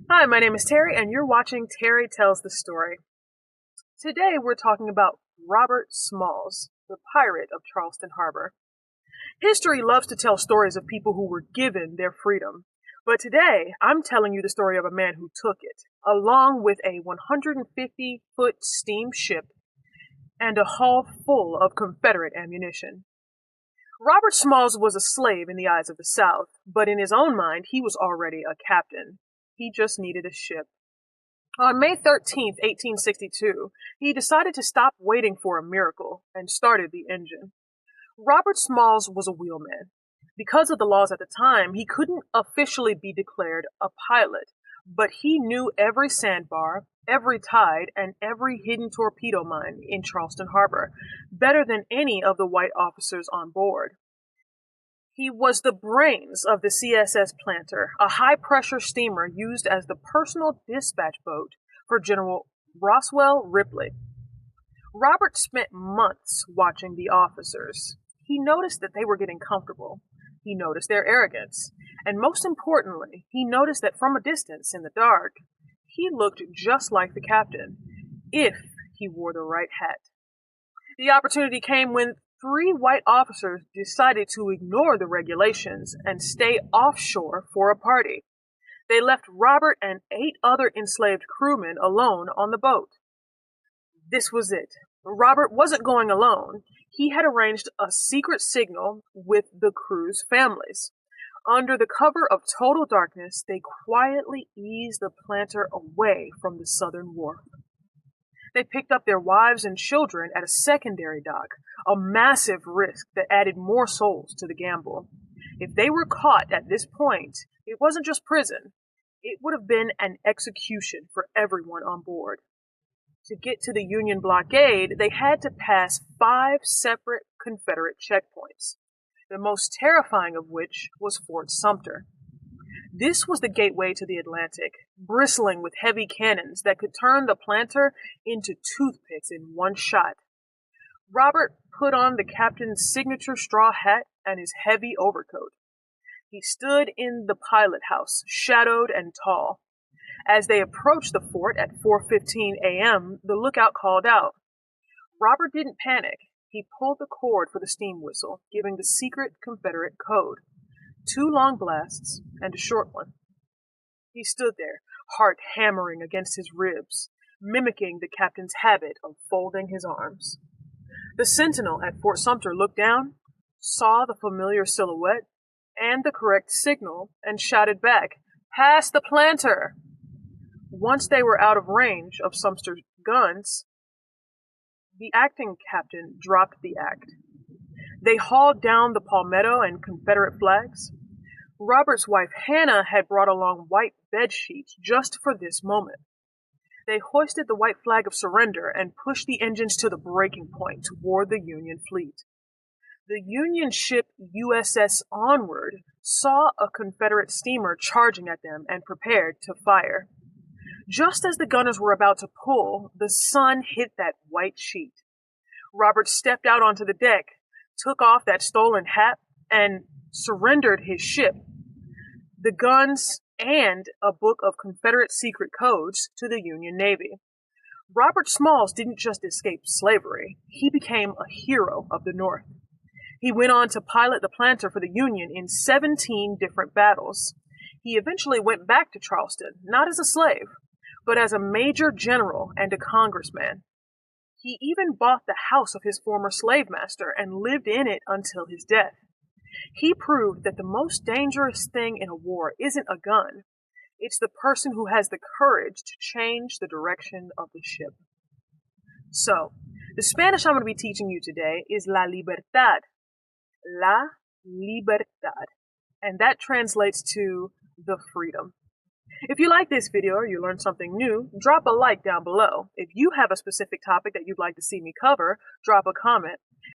Hi, my name is Terry, and you're watching Terry Tells the Story. Today we're talking about Robert Smalls, the pirate of Charleston Harbor. History loves to tell stories of people who were given their freedom, but today I'm telling you the story of a man who took it, along with a 150-foot steamship and a hull full of Confederate ammunition. Robert Smalls was a slave in the eyes of the South, but in his own mind he was already a captain. He just needed a ship. On May 13th, 1862, he decided to stop waiting for a miracle and started the engine. Robert Smalls was a wheelman. Because of the laws at the time, he couldn't officially be declared a pilot, but he knew every sandbar, every tide, and every hidden torpedo mine in Charleston Harbor better than any of the white officers on board. He was the brains of the CSS Planter, a high-pressure steamer used as the personal dispatch boat for General Roswell Ripley. Robert spent months watching the officers. He noticed that they were getting comfortable. He noticed their arrogance. And most importantly, he noticed that from a distance in the dark, he looked just like the captain, if he wore the right hat. The opportunity came when 3 white officers decided to ignore the regulations and stay offshore for a party. They left Robert and 8 other enslaved crewmen alone on the boat. This was it. Robert wasn't going alone. He had arranged a secret signal with the crew's families. Under the cover of total darkness, they quietly eased the planter away from the southern wharf. They picked up their wives and children at a secondary dock, a massive risk that added more souls to the gamble. If they were caught at this point, it wasn't just prison. It would have been an execution for everyone on board. To get to the Union blockade, they had to pass 5 separate Confederate checkpoints, the most terrifying of which was Fort Sumter. This was the gateway to the Atlantic, bristling with heavy cannons that could turn the planter into toothpicks in one shot. Robert put on the captain's signature straw hat and his heavy overcoat. He stood in the pilot house, shadowed and tall. As they approached the fort at 4:15 a.m., the lookout called out. Robert didn't panic. He pulled the cord for the steam whistle, giving the secret Confederate code. 2 long blasts and a short one. He stood there, heart hammering against his ribs, mimicking the captain's habit of folding his arms. The sentinel at Fort Sumter looked down, saw the familiar silhouette and the correct signal, and shouted back, "Pass the planter!" Once they were out of range of Sumter's guns, the acting captain dropped the act. They hauled down the palmetto and Confederate flags. Robert's wife Hannah had brought along white bed sheets just for this moment. They hoisted the white flag of surrender and pushed the engines to the breaking point toward the Union fleet. The Union ship USS Onward saw a Confederate steamer charging at them and prepared to fire. Just as the gunners were about to pull, the sun hit that white sheet. Robert stepped out onto the deck, took off that stolen hat, and surrendered his ship, the guns, and a book of Confederate secret codes to the Union Navy. Robert Smalls didn't just escape slavery, he became a hero of the North. He went on to pilot the planter for the Union in 17 different battles. He eventually went back to Charleston, not as a slave, but as a major general and a congressman. He even bought the house of his former slave master and lived in it until his death. He proved that the most dangerous thing in a war isn't a gun. It's the person who has the courage to change the direction of the ship. So, the Spanish I'm going to be teaching you today is La Libertad. La Libertad. And that translates to the freedom. If you like this video or you learned something new, drop a like down below. If you have a specific topic that you'd like to see me cover, drop a comment